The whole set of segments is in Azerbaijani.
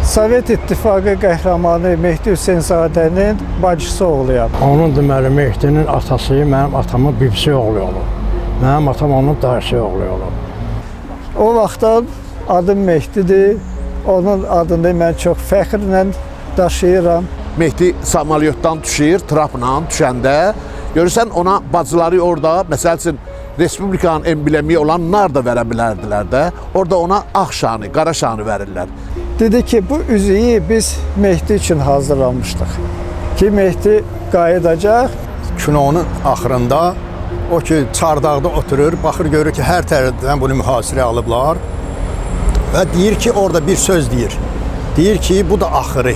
Sovet İttifaqı qəhrəmanı Mehdi Hüseynzadənin bacısı oğluyam. Onun deməli Mehdinin atası mənim atamın bibisi oğlu olub. Mənim atam onun dayısı oğlu olub. O vaxtdan adım Mehdidir. Onun adını mən çox fəxrlə daşıyıram. Mehdi samalyotdan düşür, trapla düşəndə görürsən ona bacıları orada, məsəl üçün Respublikanın emblemi olan nar da verə bilərdilər də. Orada ona ağ şanı, qara şanı verirlər. Dedi ki, bu üzüyü biz Mehdi üçün hazırlamışdıq. Ki Mehdi qayıdacaq. Kinonun axırında o ki çardaqda oturur, baxır görür ki, hər tərəfdən bunu mühasirəyə alıblar və deyir ki, orada bir söz deyir. Deyir ki, bu da axırı.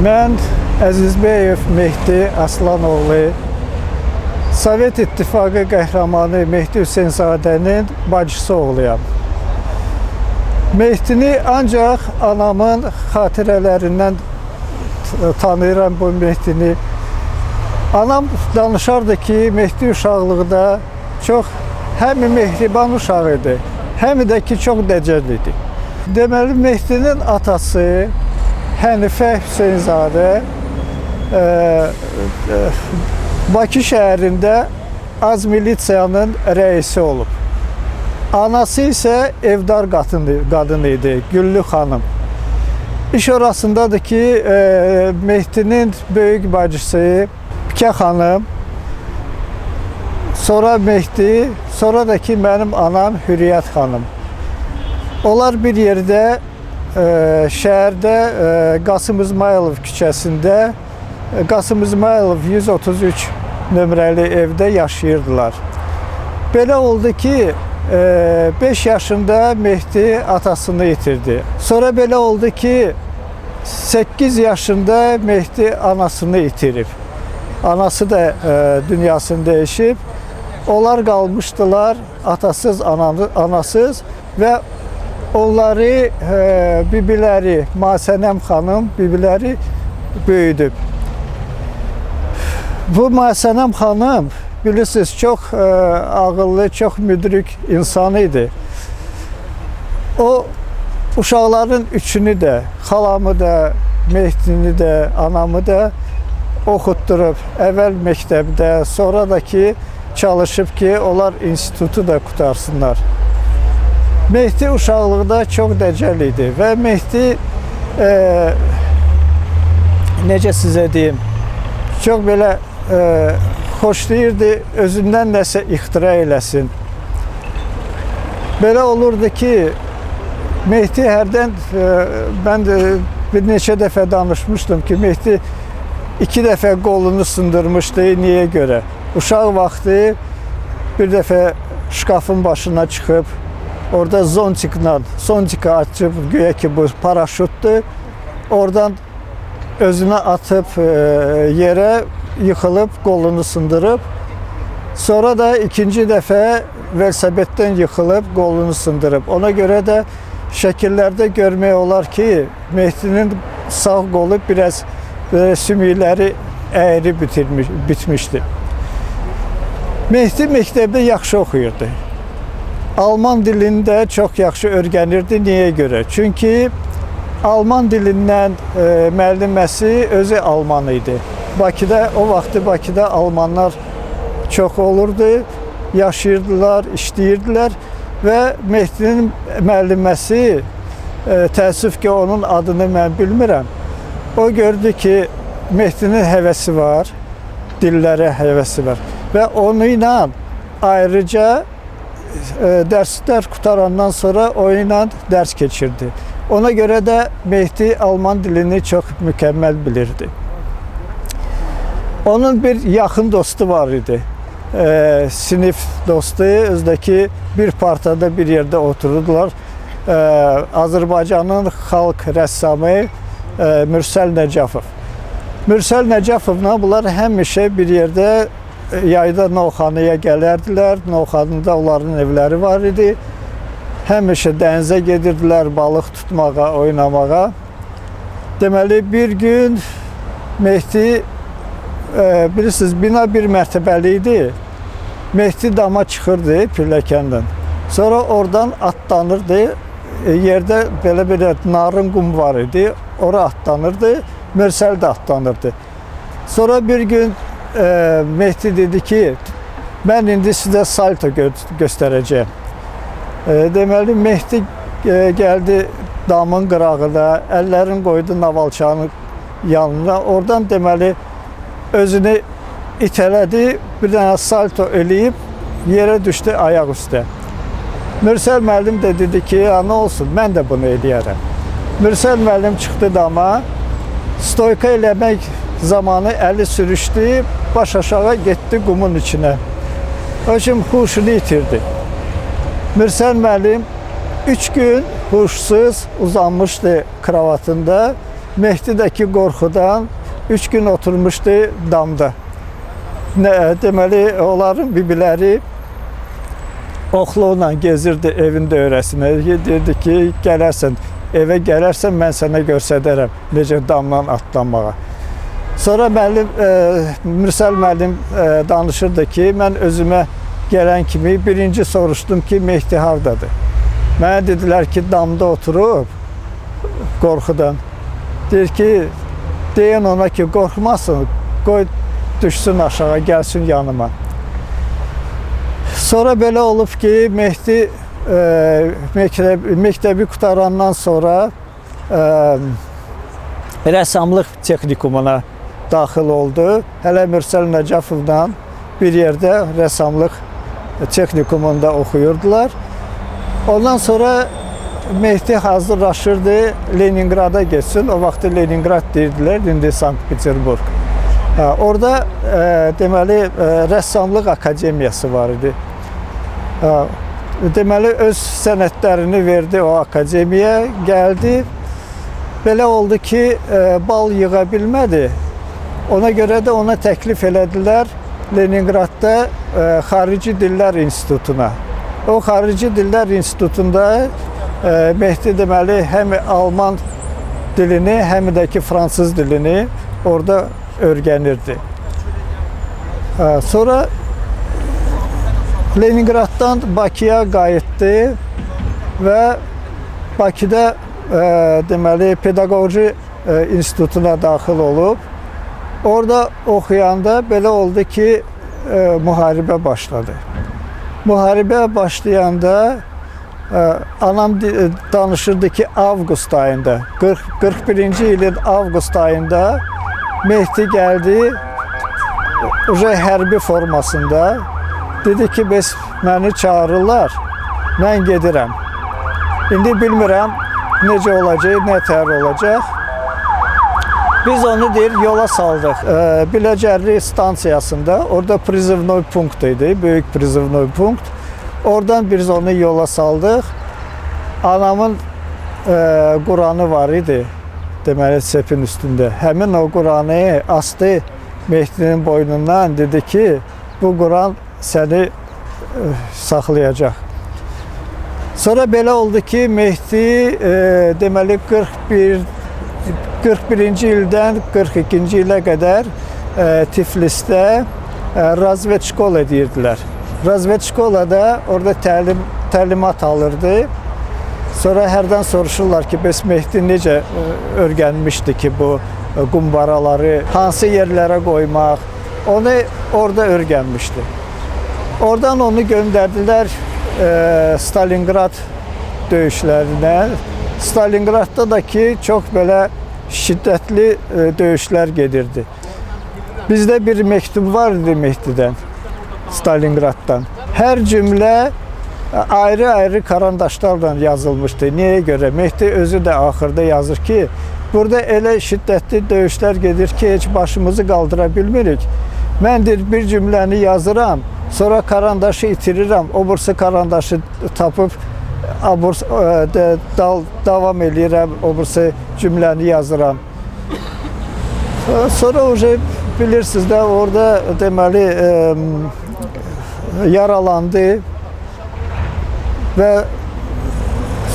Mən Əzizbəyev Mehdi Aslanoğlu, Sovet İttifaqı qəhrəmanı Mehdi Hüseynzadənin bacısı oğluyam. Mehdini ancaq anamın xatirələrindən tanıyıram bu Mehdini. Anam danışardı ki, Mehdi uşaqlıqda çox həm mehriban uşaq idi, həm də ki, çox dəcəl idi. Deməli, Mehdinin atası Hənifə Hüseynzadə Bakı şəhərində az milisiyanın rəisi olub. Anası isə evdar qadın idi, Güllü xanım. İş orasındadır ki, Mehdinin böyük bacısı Pikə xanım, sonra Mehdi, sonra da ki, mənim anam Hürriyyət xanım. Onlar bir yerdə şəhərdə Qasım İzmayılov küçəsində Qasım İzmayılov 133 nömrəli evdə yaşayırdılar. Belə oldu ki, 5 yaşında Mehdi atasını itirdi. Sonra belə oldu ki, 8 yaşında Mehdi anasını itirib. Anası da dünyasını dəyişib. Onlar qalmışdılar atasız, anasız və onları bibiləri, Masənəm xanım bibiləri böyüdüb. Bu Masənəm xanım bilirsiniz çox ağıllı, çox müdrik insan idi. O uşaqların üçünü də, xalamı da, Mehdini də, anamı da oxutdurub. Əvvəl məktəbdə, sonra da ki çalışıb ki onlar institutu da qutarsınlar. Mehdi uşaqlıqda çox dəcəl idi və Mehdi necə sizə deyim, çox belə xoşlayırdı özündən nəsə ixtira eləsin. Belə olurdu ki, Mehdi hərdən, mən bir neçə dəfə danışmışdım ki, Mehdi 2 dəfə qolunu sındırmışdı, niyə görə? Uşaq vaxtı bir dəfə şkafın başına çıxıb, orada zontika açıb, güya ki bu paraşutdur, oradan özünə atıb yerə yıxılıb, qolunu sındırıb. Sonra da ikinci dəfə velosipeddən yıxılıb, qolunu sındırıb. Ona görə də şəkillərdə görmək olar ki, Mehdinin sağ qolu biraz sümükləri əyri bitmişdi. Mehdi məktəbdə yaxşı oxuyurdu. Alman dilini də çox yaxşı öyrənirdi. Niyə görə? Çünki Alman dilindən müəlliməsi özü Alman idi. Bakıda, o vaxtı Bakıda Almanlar çox olurdu, yaşayırdılar, işləyirdilər və Mehdinin müəlliməsi, təəssüf ki, onun adını mən bilmirəm. O gördü ki, Mehdinin həvəsi var, dillərə həvəsi var və onu ilə ayrıca dərslər qutarandan sonra o ilə dərs keçirdi. Ona görə də Mehdi Alman dilini çox mükəmməl bilirdi. Onun bir yaxın dostu var idi. Sinif dostu, özdəki bir partada bir yerdə otururdular. Azərbaycanın xalq rəssamı Mürsəl Nəcəfov. Mürsəl Nəcəfovla bunlar həmişə bir yerdə yayda Novxanıya gələrdilər. Novxanıda onların evləri var idi. Həmişə dənizə gedirdilər balıq tutmağa, oynamağa. Deməli, bir gün Mehdi, bilirsiniz, bina bir mərtəbəli idi. Mehdi dama çıxırdı pilləkəndən. Sonra oradan atlanırdı. Yerdə belə narın qum var idi. Ora atlanırdı. Mürsəl də atlanırdı. Sonra bir gün Mehdi dedi ki, mən indi sizə salto göstərəcəyim. Deməli, Mehdi gəldi damın qırağına, əllərini qoydu navalçanın yanına. Oradan deməli, özünü itələdi, bir dənə salto eləyib, yerə düşdü ayaq üstə. Mürsəl müəllim də dedi ki, nə olsun, mən də bunu eləyərəm. Mürsəl müəllim çıxdı dama, stoyka eləmək zamanı əli sürüşdü, baş aşağı getdi qumun içinə. O üçün huşunu itirdi. Mürsəl müəllim 3 gün huşsuz uzanmışdı kravatında. Mehdidəki qorxudan 3 gün oturmuşdu damda. Deməli, onların bibiləri oxluqla gezirdi evin dövrəsinə. Deyirdi ki, gələrsən, evə gələrsən, mən sənə göstərərəm necə damdan atlanmağa. Sonra Mürsəl müəllim danışırdı ki, mən özümə gələn kimi birinci soruşdum ki, Mehdi hardadır? Mənə dedilər ki, damda oturub qorxudan. Deyir ki, deyin ona ki, qorxmasın, qoy düşsün aşağı, gəlsin yanıma. Sonra belə olub ki, Mehdi məktəbi qutarandan sonra rəssamlıq texnikumuna daxil oldu. Hələ Mürsəl Nəcəfovla bir yerdə rəssamlıq texnikumunda oxuyurdular. Ondan sonra Mehdi hazırlaşırdı Leningrada getsin. O vaxtı Leningrad deyirdilər, indi Sankt-Peterburg. Orada deməli rəssamlıq akademiyası var idi. Deməli öz sənədlərini verdi o akademiyaya, gəldi. Belə oldu ki, bal yığa bilmədi. Ona görə də ona təklif elədilər Leningradda Xarici Dillər İnstitutuna. O Xarici Dillər İnstitutunda Mehdi deməli həm Alman dilini, həm də ki fransız dilini orada öyrənirdi. Sonra Leningraddan Bakıya qayıtdı və Bakıda deməli pedaqoji institutuna daxil olub. Orada oxuyanda belə oldu ki, müharibə başladı. Müharibə başlayanda anam danışırdı ki, avqust ayında, 41-ci ilin avqust ayında Mehdi gəldi, hərbi formasında. Dedi ki, bəs məni çağırırlar, mən gedirəm. İndi bilmirəm necə olacaq, nə təhər olacaq. Biz onu yola saldıq. Biləcərli stansiyasında, orada prizivnoy punkt idi, böyük prizivnoy punkt. Oradan biz onu yola saldıq. Anamın Quranı var idi, deməli sepin üstündə. Həmin o Quranı astı Mehdinin boynundan, dedi ki, bu Quran səni saxlayacaq. Sonra belə oldu ki, Mehdi deməli 41-ci ildən 42-ci ilə qədər Tiflisdə razvedşkola deyirdilər. Razvedşkolada orada təlimat alırdı. Sonra hərdən soruşurlar ki, bəs Mehdi necə öyrənmişdi ki, bu qumbaraları hansı yerlərə qoymaq, onu orada öyrənmişdi. Oradan onu göndərdilər Stalingrad döyüşlərinə. Stalingradda da ki, çox belə şiddətli döyüşlər gedirdi. Bizdə bir məktub var idi Mehdidən, Stalingraddan. Hər cümlə ayrı-ayrı karandaşlarla yazılmışdı. Niyə görə? Mehdi özü də axırda yazır ki, burada elə şiddətli döyüşlər gedir ki, heç başımızı qaldıra bilmirik. Mən bir cümləni yazıram, sonra karandaşı itirirəm, o bursa karandaşı tapıb davam eləyirəm, o bursa cümləni yazıram. Sonra bilirsiniz də orada deməli yaralandı və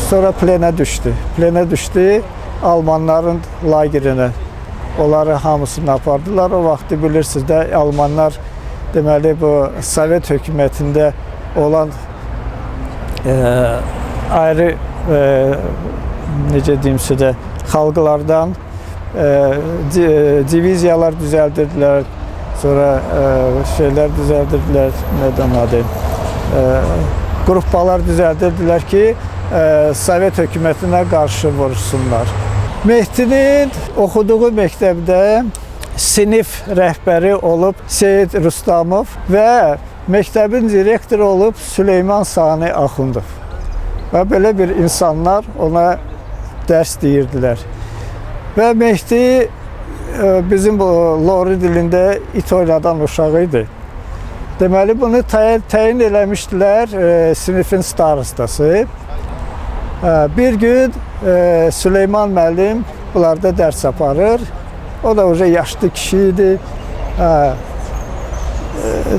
sonra plenə düşdü. Plenə düşdü Almanların lagerinə. Onları hamısını apardılar. O vaxtı bilirsiniz də Almanlar deməli bu Sovet hökumətində olan ayrı necə deyim sizə xalqlardan diviziyalar düzəldirdilər. Sonra şeylər düzəldirdilər, nədən adı? Qruppalar düzəldirdilər ki, Sovet hökumətinə qarşı vursunlar. Mehdinin oxuduğu məktəbdə sinif rəhbəri olub Seyid Rustamov və məktəbin direktoru olub Süleyman Sani Axundov. Və belə bir insanlar ona dərs deyirdilər. Və Mehdi bizim Lori dilində it oynadan uşağı idi. Deməli, bunu təyin eləmişdilər sinifin starostası. Bir gün Süleyman müəllim bunlarda dərs aparır. O da yaşlı kişi idi.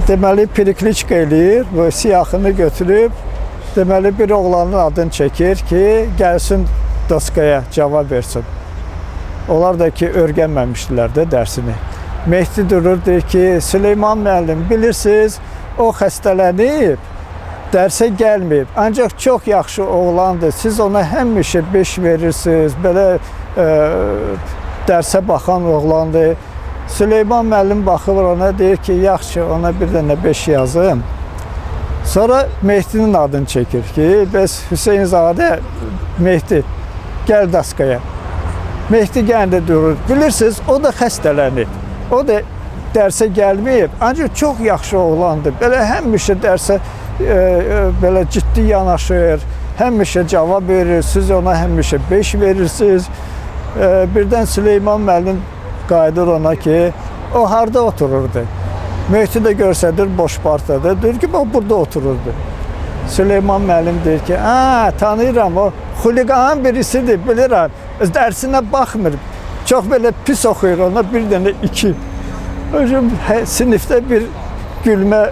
Deməli, perikliçka eləyir, siyahını götürüb, deməli, bir oğlanın adını çəkir ki, gəlsin doskaya cavab versin. Onlar da ki, öyrənməmişdilər də dərsini. Mehdi durur, deyir ki, Süleyman müəllim, bilirsiniz, o xəstələnib, dərsə gəlməyib. Ancaq çox yaxşı oğlandır. Siz ona həmişə 5 verirsiniz, belə dərsə baxan oğlandır. Süleyman müəllim baxır ona, deyir ki, yaxşı, ona bir dənə 5 yazım. Sonra Mehdinin adını çəkir ki, bəs Hüseynzadə Mehdi, gəl daskaya. Mehdi gəndə durur. Bilirsiniz, o da xəstələnib. O da dərsə gəlməyib, ancaq çox yaxşı oğlandır. Belə həmişə dərsə belə ciddi yanaşır, həmişə cavab verir, siz ona həmişə 5 verirsiniz. Birdən Süleyman müəllim qayıdır ona ki, o harda otururdu? Mehdi də görsədir boş partada, deyir ki, burada otururdu. Süleyman müəllim deyir ki, tanıyıram, o xuliqanın birisidir, bilirəm, dərsinə baxmır, çox belə pis oxuyur, ona bir dənə 2. Sinifdə bir gülmə,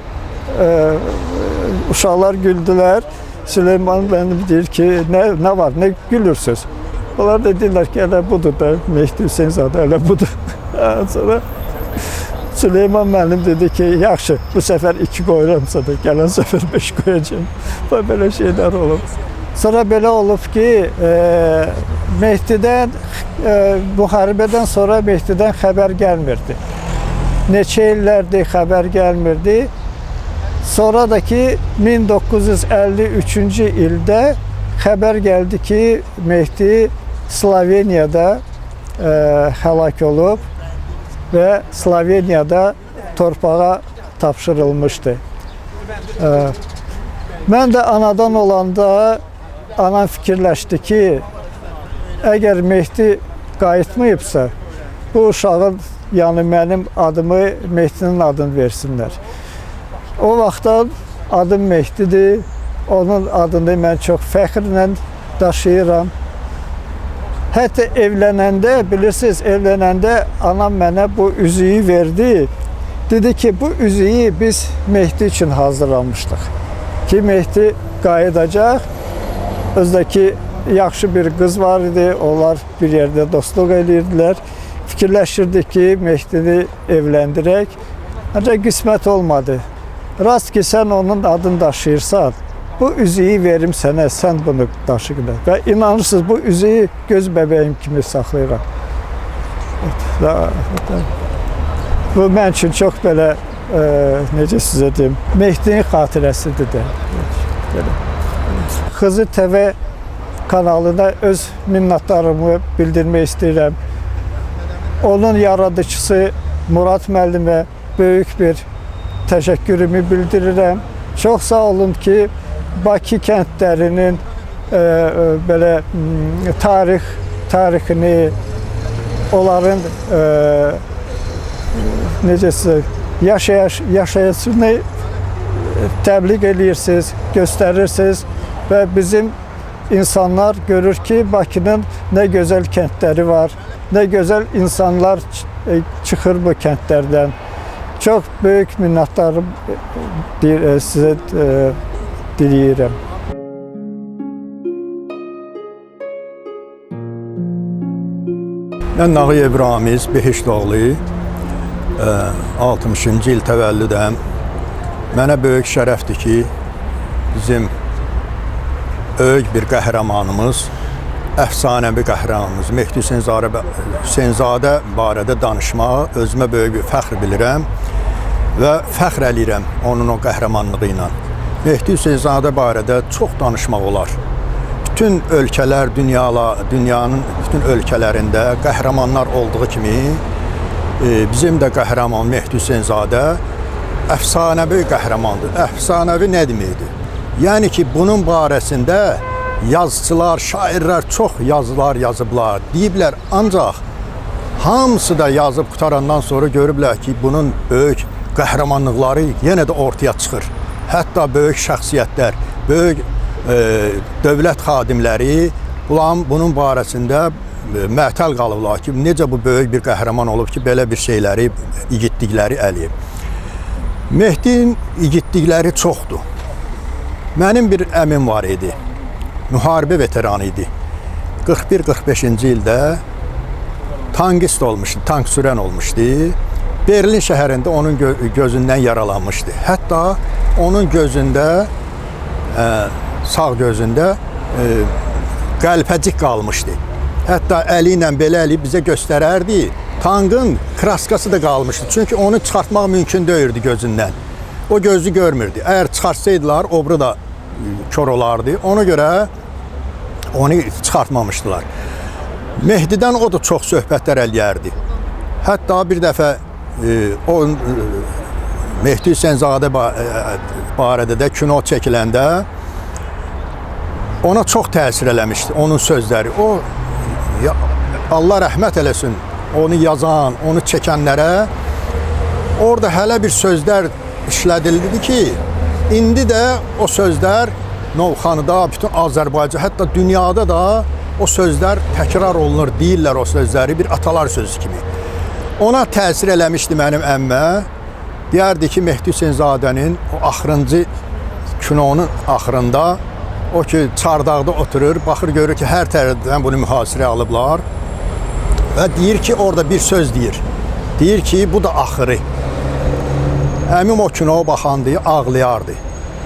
uşaqlar güldülər. Süleyman müəllim deyir ki, nə var, nə gülürsünüz? Onlar da deyirlər ki, elə budur da, Mehdi Hüseynzadə, elə budur. Sonra Süleyman müəllim dedi ki, yaxşı, bu səfər 2 qoyuramsa da, gələn səfər 5 qoyacağım. Və belə şeylər olub. Sonra belə olub ki, Mehdidən, müharibədən sonra Mehdidən xəbər gəlmirdi. Neçə illərdir xəbər gəlmirdi. Sonra da ki, 1953-cü ildə xəbər gəldi ki, Mehdi Sloveniyada həlak olub və Sloveniyada torpağa tapşırılmışdı. Mən də anadan olanda anam fikirləşdi ki, əgər Mehdi qayıtmayıbsa, bu uşağın, yəni mənim adımı, Mehdinin adını versinlər. O vaxtdan adım Mehdidir, onun adını mən çox fəxrlə daşıyıram. Hətta evlənəndə, bilirsiniz, evlənəndə anam mənə bu üzüyü verdi. Dedi ki, bu üzüyü biz Mehdi üçün hazırlamışdıq. Ki, Mehdi qayıdacaq. Özdəki yaxşı bir qız var idi, onlar bir yerdə dostluq edirdilər. Fikirləşirdik ki, Mehdini evləndirək. Ancaq qismət olmadı. Rast ki, sən onun adını daşıyırsan, bu üzüyü verim sənə, sən bunu daşıqla. Və inanırsınız, bu üzüyü göz bəbəyim kimi saxlayıram. Bu mən üçün çox belə, necə sizə deyim, Mehdinin xatirəsidir də. Xızı TV kanalına öz minnətdarımı bildirmək istəyirəm. Onun yaradıcısı Murad müəllimə böyük bir təşəkkürümü bildirirəm. Çox sağ olun ki, Bakı kəndlərinin belə tarixini, onların necəsə yaşayışını təbliğ edirsiniz, göstərirsiniz və bizim insanlar görür ki, Bakının nə gözəl kəndləri var, nə gözəl insanlar çıxır bu kəndlərdən. Çox böyük minnətdarım sizə diləyirəm. Mən Nağıyev Ramiz, Behiştoğlu, 60-cı il təvəllüdəm. Mənə böyük şərəfdir ki, bizim böyük bir qəhrəmanımız, əfsanəvi qəhrəmanımız Mehdi Hüseynzadə barədə danışmağa özümə böyük bir fəxr bilirəm və fəxr eləyirəm onun o qəhrəmanlığı ilə. Mehdi Hüseynzadə barədə çox danışmaq olar. Bütün ölkələr, dünyanın bütün ölkələrində qəhrəmanlar olduğu kimi bizim də qəhrəman Mehdi Hüseynzadə əfsanəvi qəhrəmandır. Əfsanəvi nə deməkdir? Yəni ki, bunun barəsində yazıçılar, şairlər çox yazılar yazıblar, deyiblər, ancaq hamısı da yazıb qutarandan sonra görüblər ki, bunun böyük qəhrəmanlıqları yenə də ortaya çıxır. Hətta böyük şəxsiyyətlər, böyük dövlət xadimləri bunun barəsində məhtəl qalıblar ki, necə bu böyük bir qəhrəman olub ki, belə bir şeyləri, igidlikləri eləyib. Mehdinin igidlikləri çoxdur. Mənim bir əmim var idi, müharibə veteranı idi. 41-45-ci ildə tankist olmuşdu, tank sürən olmuşdu. Berlin şəhərində onun gözündən yaralanmışdı. Hətta onun gözündə, sağ gözündə qəlpəcik qalmışdı. Hətta əli ilə belə eləyib bizə göstərərdi. Tankın kraskası da qalmışdı. Çünki onu çıxartmaq mümkün deyildi gözündən. O gözü görmürdü. Əgər çıxartsaydılar, obru da kör olardı. Ona görə onu çıxartmamışdılar. Mehdidən o da çox söhbətlər eləyərdi. Hətta bir dəfə Mehdi Hüseynzadə barədə də kino çəkiləndə ona çox təsir eləmişdi, onun sözləri. O, Allah rəhmət eləsin, onu yazan, onu çəkənlərə orada hələ bir sözlər işlədildi ki, indi də o sözlər Novxanıda, bütün Azərbaycan, hətta dünyada da o sözlər təkrar olunur, deyirlər o sözləri bir atalar sözü kimi. Ona təsir eləmişdi mənim əmmə. Deyərdi ki, Mehdi Hüseynzadənin o axırıncı kinonun axırında o ki, çardaqda oturur, baxır görür ki, hər tərəfdən bunu mühasirəyə alıblar və deyir ki, orada bir söz deyir. Deyir ki, bu da axırı. Əmim o kinoya baxandı, ağlayardı.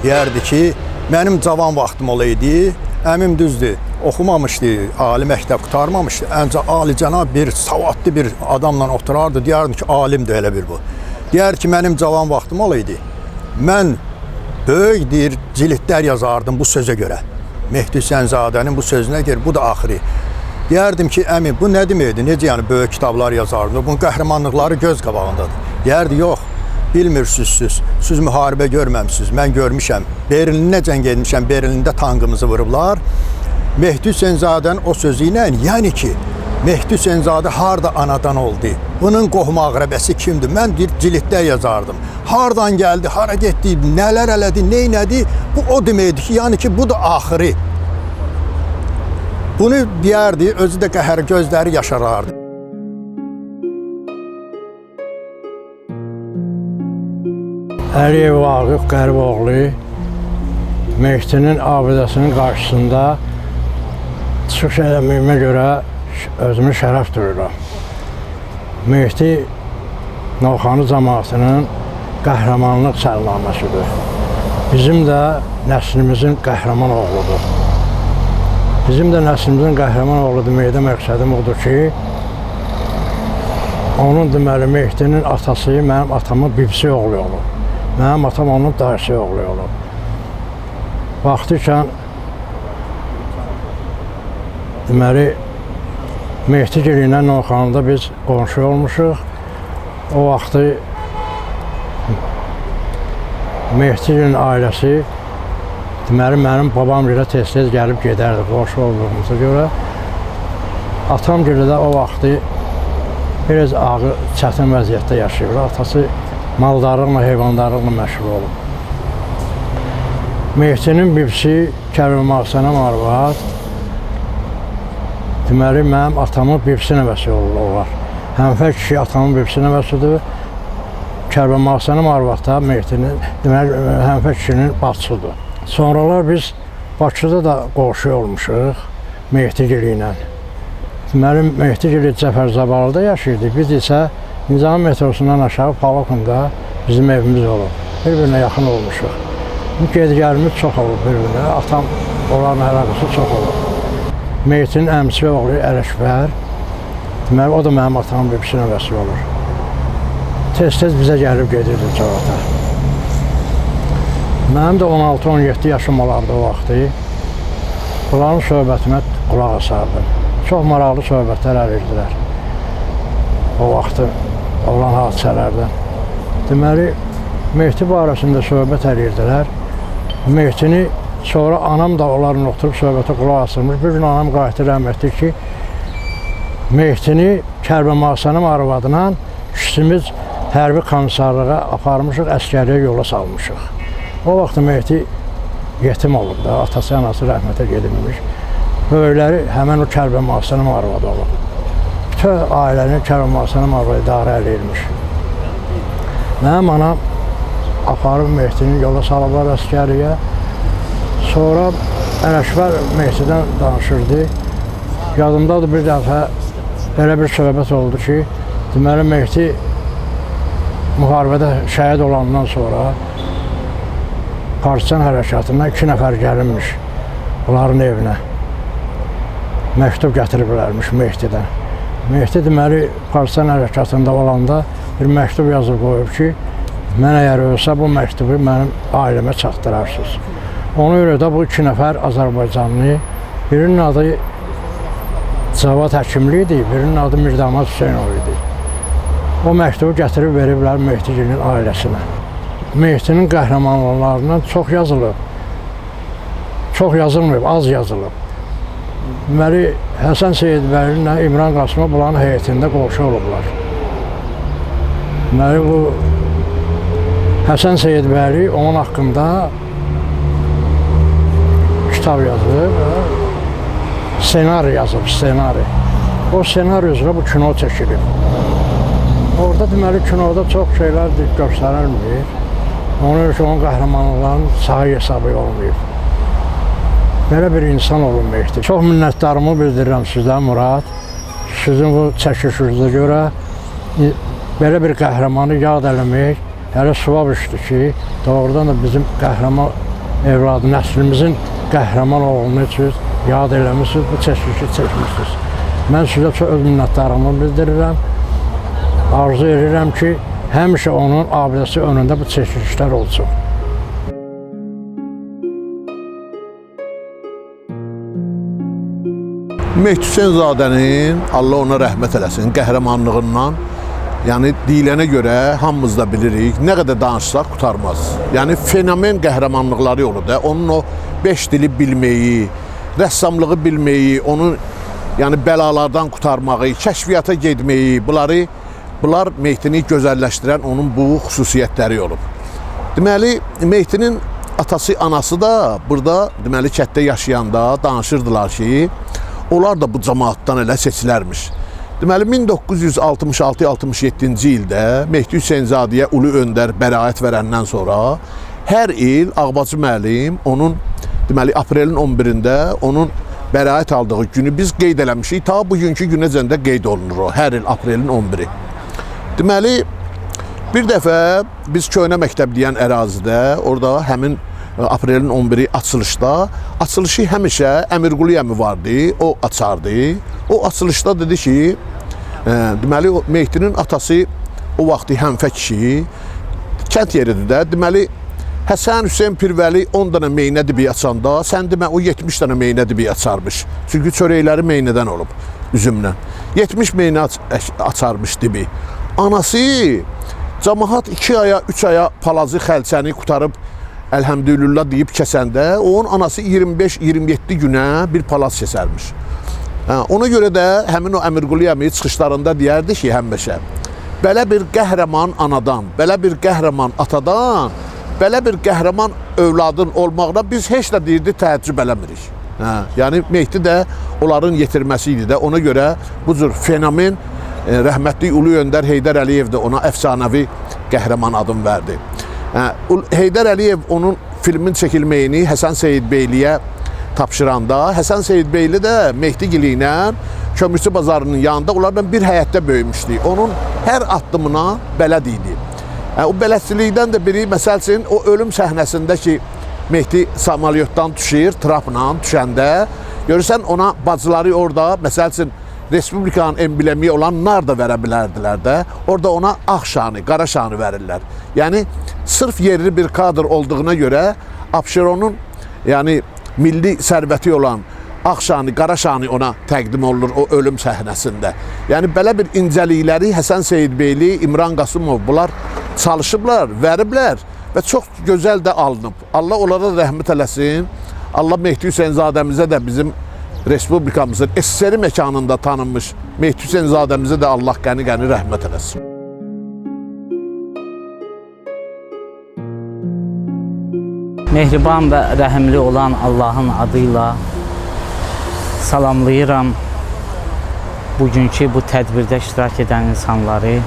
Deyərdi ki, mənim cavan vaxtım olaydı, əmim düzdür, oxumamışdı, ali məktəb qutarmamışdı. Ancaq alicənab bir, savadlı bir adamla oturardı, deyərdim ki, alimdir elə bir bu. Deyər ki, mənim cavan vaxtım olaydı, mən böyük deyir, cilidlər yazardım bu sözə görə. Mehdi Hüseynzadənin bu sözünə görə, bu da axırı. Deyərdim ki, əmi, bu nə deməkdir, necə yəni böyük kitablar yazardım, bunun qəhrəmanlıqları göz qabağındadır. Deyərdi, yox, bilmirsiniz, siz müharibə görməmişsiniz, mən görmüşəm. Berlinə cəng etmişəm, Berlində tankımızı vurublar. Mehdi Hüseynzadənin o sözü ilə, yəni ki, Mehdi Hüseynzadə harda anadan oldu? Bunun qohuma ağrəbəsi kimdir? Mən cilidlər yazardım. Hardan gəldi, hara getdi, nələr elədi, neynədi? Bu o deməkdir ki, yəni ki, bu da axırı. Bunu deyərdi, özü də qəhər gözləri yaşarardı. Əliyev Vaqif Qəriboğlu Mehdinin abidəsinin qarşısında çıxış eləməyimə görə özümü şərəf duyuram. Mehdi Novxanı cəmaatının qəhrəmanlıq səlnaməsidir. bizim də nəslimizin qəhrəman oğludur. Bizim də nəslimizin qəhrəman oğlu deməkdə məqsədim odur ki, onun deməli Mehdinin atası mənim atamın bibisi oğlu olub. Mənim atam onun dayısı oğlu olub. Vaxtı deməli Mehdigil ilə Novxanıda biz qonşu olmuşuq. O vaxtı Mehdigilin ailəsi deməli mənim babam ilə tez-tez gəlib gedərdi qonşu olduğumuza görə. Atam görə də o vaxtı biraz ağır, çətin vəziyyətdə yaşayır. Atası maldarlıqla, heyvandarlıqla məşğul olub. Mehdinin bibisi Kərəm Ağasənem arvad deməli mənim atamın bibisi nəvəsi olar. Hənfər kişi atamın bibisi nəvəsidir. Kərəm Ağasənem arvad da Mehdinin deməli Hənfər kişinin bacısıdır. Sonralar biz Bakıda da qonşu olmuşuq Mehdigil ilə. Deməli Mehdigil Cəfərzabalıda yaşayırdı. Biz isə Nizami metrosundan aşağı Palıqında bizim evimiz olub. Bir-birinə yaxın olmuşuq. Gedgəlimiz çox olub bir-birinə. Atam onların əlaqəsi çox olub. Mehdinin əmisi oğlu Ələkbər, deməli o da mənim atamın bibisi nəvəsi olur. Tez-tez bizə gəlib gedirdi cavata. Mənim də 16-17 yaşım olardı o vaxtı. Bunların söhbətinə qulaq asardım. Çox maraqlı söhbətlər əlirdilər. O vaxtı olan hadisələrdən. Deməli, Mehdi barəsində söhbət əlirdilər. Mehdini sonra anam da onların oturub söhbətə qulaq asırmış. Bir gün anam qayıtdı rəhmətli ki, Mehdini Kərəm Ağasənem arvadına ikisimiz hərbi komissarlığa aparmışıq, əskəriyə yola salmışıq. O vaxt Mehdi yetim olub da, atası, anası rəhmətə gedilmiş. Böyükləri həmən o Kərəm Ağasənem arvadı olub. Bütün ailəni Kərəm Ağasənem arvadı idarə eləyirmiş. Mənim anam aparıb Mehdini yola salıblar əskəriyə. Sonra Ələkbər Mehdidən danışırdı. Yadımdadır bir dəfə belə bir söhbət oldu ki, deməli Mehdi müharibədə şəhid olandan sonra Partisan hərəkatından 2 nəfər gəlinmiş onların evinə. Məktub gətiriblərmiş Mehdidən. Mehdi deməli Partisan hərəkatında olanda bir məktub yazıb qoyub ki, mən əgər ölsə bu məktubu mənim ailəmə çatdırarsınız. Ona görə də bu 2 nəfər Azərbaycanlı, birinin adı Cavad Həkimli idi, birinin adı Mirdamaz Hüseynov idi. O məktubu gətirib veriblər Mehdigilin ailəsinə. Mehdinin qəhrəmanlıqlarından çox yazılıb. Çox yazılmayıb, az yazılıb. Deməli, Həsən Seyidbəyli ilə İmran Qasımov bunların heyətində qonşu olublar. Deməli, bu Həsən Seyidbəyli onun haqqında kitab yazıb, senari yazıb, senari. O senari üzrə bu kino çəkilib. Orada deməli kinoda çox şeylər göstərilmir. Onun üçün onun qəhrəmanlıqlarının sayı hesabı olmayıb. Belə bir insan olun Mehdi. Çox minnətdarımı bildirirəm sizdən Murad. Sizin bu çəkişinizə görə belə bir qəhrəmanı yad eləmək hələ sıvab işdir ki, doğrudan da bizim qəhrəman evladı, nəslimizin qəhrəman oğlunu üçün yad eləmişsiniz, bu çəkişi çəkmişsiniz. Mən sizə çox öz minnətdarımı bildirirəm. Arzu edirəm ki, həmişə onun abidəsi önündə bu çəkilişlər olsun. Mehdi Hüseynzadənin, Allah ona rəhmət eləsin, qəhrəmanlığından, yəni deyilənə görə hamımız da bilirik, nə qədər danışsaq qutarmaz. Yəni fenomen qəhrəmanlıqları olur da, onun o 5 dili bilməyi, rəssamlığı bilməyi, onun yəni bəlalardan qutarmağı, kəşfiyyata getməyi, bunlar Mehdini gözəlləşdirən onun bu xüsusiyyətləri olub. Deməli, Mehdinin atası, anası da burada, deməli, kətdə yaşayanda danışırdılar ki, onlar da bu cəmaatdan elə seçilərmiş. Deməli, 1966-67-ci ildə Mehdi Hüseynzadəyə Ulu Öndər bəraət verəndən sonra hər il Ağbacı müəllim onun, deməli, aprelin 11-də onun bəraət aldığı günü biz qeyd eləmişik. Ta bugünkü günəcən də qeyd olunur o, hər il aprelin 11-i. Deməli, bir dəfə biz Köhnə məktəb deyən ərazidə, orada həmin aprelin 11-i açılışda. Açılışı həmişə Əmirqulu əmi vardı, o açardı. O açılışda dedi ki, deməli o Mehdinin atası o vaxtı Hənfə kişi, kənd yeridir də. Deməli Həsən Hüseyn Pirvəli 10 dənə meynə dibi açanda, sən demə o 70 dənə meynə dibi açarmış. Çünki çörəkləri meynədən olub, üzümlə. 70 meynə açarmış dibi. Anası cəmaət 2 aya, 3 aya palazı xəlçəni qutarıb əlhəmdülillah deyib kəsəndə, onun anası 25-27 günə bir palaz kəsərmiş. Ona görə də həmin o Əmirqulu əmi çıxışlarında deyərdi ki, həmişə belə bir qəhrəman anadan, belə bir qəhrəman atadan, belə bir qəhrəman övladın olmaqla biz heç də deyirdi təəccüb eləmirik. Yəni Mehdi də onların yetirməsi idi də. Ona görə bu cür fenomen rəhmətli Ulu Öndər Heydər Əliyev də ona əfsanəvi qəhrəman adını verdi. Heydər Əliyev onun filmin çəkilməyini Həsən Seyidbeyliyə tapşıranda, Həsən Seyidbeyli də Mehdigili ilə Kömürçü bazarının yanında onlarla bir həyətdə böyümüşdü. Onun hər addımına bələd idi. O bələdçilikdən də biri, məsəl üçün, o ölüm səhnəsində ki, Mehdi samalyotdan düşür, trapla düşəndə, görürsən ona bacıları orada, məsəl üçün, Respublikanın emblemi olan nar da verə bilərdilər də, orada ona ağ şanı, qara şanı verirlər. Yəni, sırf yerli bir kadr olduğuna görə Abşeronun, yəni, milli sərvəti olan ağ şanı, qara şanı ona təqdim olunur o ölüm səhnəsində. Yəni, belə bir incəlikləri Həsən Seyidbeyli, İmran Qasımov, bunlar çalışıblar, veriblər və çox gözəl də alınıb. Allah onlara rəhmət eləsin. Allah Mehdi Hüseynzadəmizə də bizim Respublikamızın SSR məkanında tanınmış Mehdi Hüseynzadəmizə də Allah qəni-qəni rəhmət eləsin. Mehriban və rəhimli olan Allahın adıyla salamlayıram bugünkü bu tədbirdə iştirak edən insanları.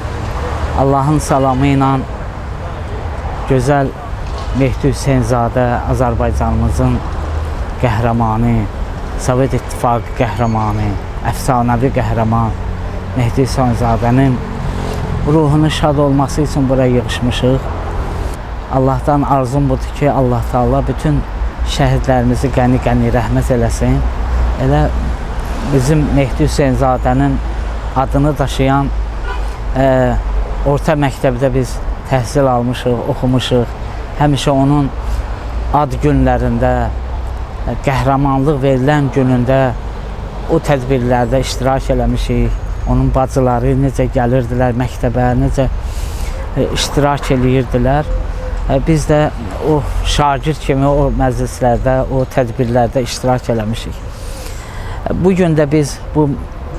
Allahın salamı ilə gözəl Mehdi Hüseynzadə, Azərbaycanımızın qəhrəmanı, Sovet İttifaqı qəhrəmanı, əfsanəvi qəhrəman Mehdi Hüseynzadənin ruhunun şad olması üçün buraya yığışmışıq. Allahdan arzum budur ki, Allah Teala bütün şəhidlərimizi qəni-qəni rəhmət eləsin. Elə bizim Mehdi Hüseynzadənin adını daşıyan orta məktəbdə biz təhsil almışıq, oxumuşuq. Həmişə onun ad günlərində, qəhrəmanlıq verilən günündə o tədbirlərdə iştirak eləmişik. Onun bacıları necə gəlirdilər məktəbə, necə iştirak eləyirdilər. Biz də o şagird kimi o məclislərdə, o tədbirlərdə iştirak eləmişik. Bugün də biz bu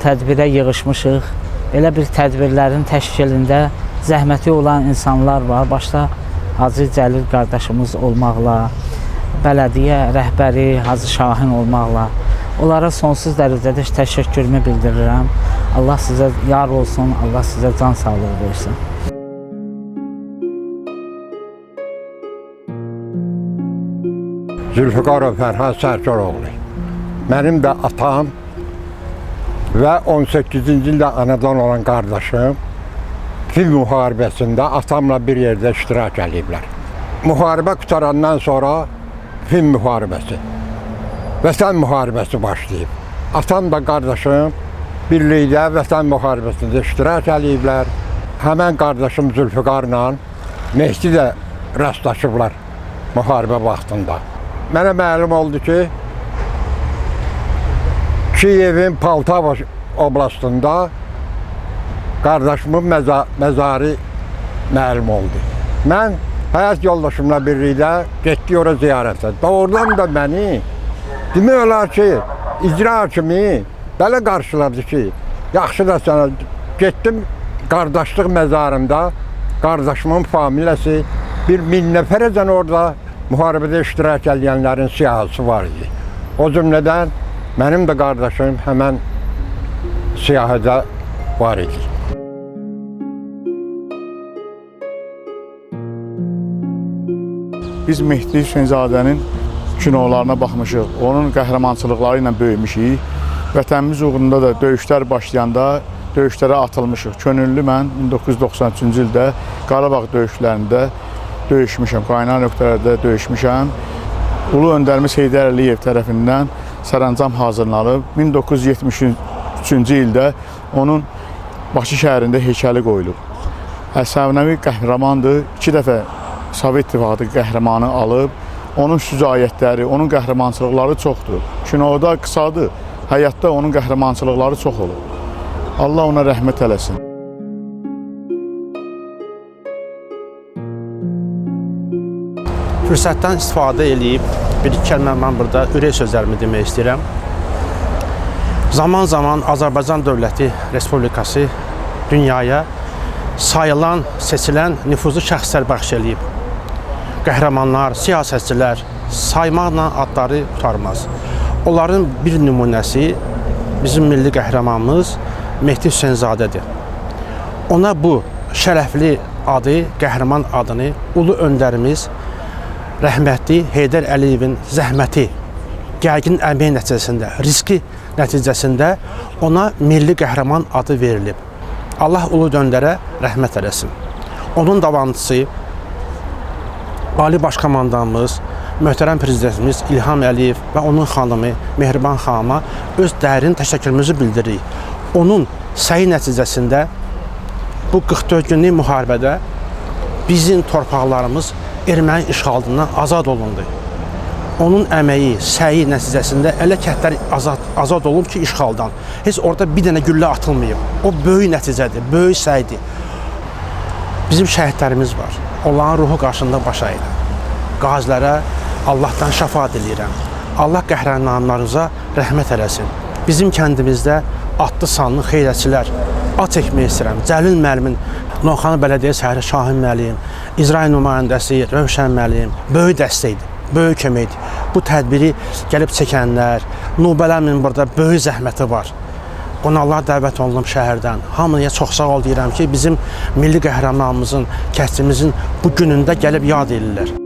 tədbirə yığışmışıq. Belə bir tədbirlərin təşkilində zəhməti olan insanlar var. Başda Hacı Cəlil qardaşımız olmaqla, bələdiyyə rəhbəri Hacı Şahin olmaqla onlara sonsuz dərəcədə təşəkkürümü bildirirəm. Allah sizə yar olsun, Allah sizə can sağlığı versin. Zülfüqarov Fərhad Sərkaroğlu. Mənim də atam və 18-ci ildə anadan olan qardaşım Fil müharibəsində atamla bir yerdə iştirak ediblər. Müharibə qutarandan sonra Fil müharibəsi, Vətən müharibəsi başlayıb. Atam da qardaşım birlikdə Vətən müharibəsində iştirak ediblər. Həmən qardaşım Zülfüqarla Mehdi də rastlaşıblar müharibə vaxtında. Mənə məlum oldu ki, Kiyevin Poltava oblastında qardaşımın məzarı məlum oldu. Mən həyat yoldaşımla birlikdə getdik ora ziyarətə. Doğrudan da məni demək olar ki, icra hakimi belə qarşıladı ki, yaxşı da sənə getdim qardaşlıq məzarında qardaşımın familiyası bir 1000 nəfərəcən orada müharibədə iştirak edənlərin siyahısı var idi. O cümlədən mənim də qardaşım həmən siyahıda var idi. Biz Mehdi Hüseynzadənin kinolarına baxmışıq, onun qəhrəmançılıqları ilə böyümüşük. Vətənimiz uğrunda da döyüşlər başlayanda döyüşlərə atılmışıq. Könüllü mən 1993-cü ildə Qarabağ döyüşlərində döyüşmüşəm, qaynar nöqtələrdə döyüşmüşəm Ulu öndərimiz Heydər Əliyev tərəfindən sərəncam hazırlanıb. 1973-cü ildə onun Bakı şəhərində heykəli qoyulub. Əfsanəvi qəhrəmandır. 2 dəfə Sovet İttifaqı qəhrəmanı alıb. Onun şücaətləri, onun qəhrəmançılıqları çoxdur. Kinoda qısadır, həyatda onun qəhrəmançılıqları çox olur. Allah ona rəhmət eləsin. Fürsətdən istifadə edib bir-iki kəlmə mən burada ürək sözlərimi demək istəyirəm. Zaman-zaman Azərbaycan Dövləti Respublikası dünyaya sayılan, seçilən nüfuzlu şəxslər bəxş edib. Qəhrəmanlar, siyasətçilər saymaqla adları tutarmaz. Onların bir nümunəsi bizim milli qəhrəmanımız Mehdi Hüseynzadədir. Ona bu şərəfli adı, qəhrəman adını ulu öndərimiz rəhmətli Heydər Əliyevin zəhməti, gərgin əməyi nəticəsində, riski nəticəsində ona milli qəhrəman adı verilib. Allah ulu öndərə rəhmət eləsin. Onun davamçısı Ali Baş Komandanımız, möhtərəm prezidentimiz İlham Əliyev və onun xanımı Mehriban xanıma öz dərin təşəkkürümüzü bildiririk. Onun səyi nəticəsində bu 44 günlük müharibədə bizim torpaqlarımız erməni işğalından azad olundu. Onun əməyi, səyi nəticəsində elə kəndlər azad olub ki, işğaldan. Heç orada bir dənə güllə atılmayıb. O böyük nəticədir, böyük səydir. Bizim şəhidlərimiz var. Onların ruhu qarşında baş əyirəm. Qazilərə Allahdan şəfaət diləyirəm. Allah qəhrəmanlarımıza rəhmət eləsin. Bizim kəndimizdə adlı sanlı xeyrətçilər, at çəkmək istəyirəm. Cəlil müəllimin, Novxanı Bələdiyyə Səhri Şahin müəllim, İcra nümayəndəsi Rövşən müəllim böyük dəstəkdir, böyük köməkdir. Bu tədbiri gəlib çəkənlər, Nubələmin burada böyük zəhməti var. Qonaqlar dəvət olunub şəhərdən. Hamıya çox sağ ol deyirəm ki, bizim milli qəhrəmanımızın, kəstimizin bu günündə gəlib yad edirlər.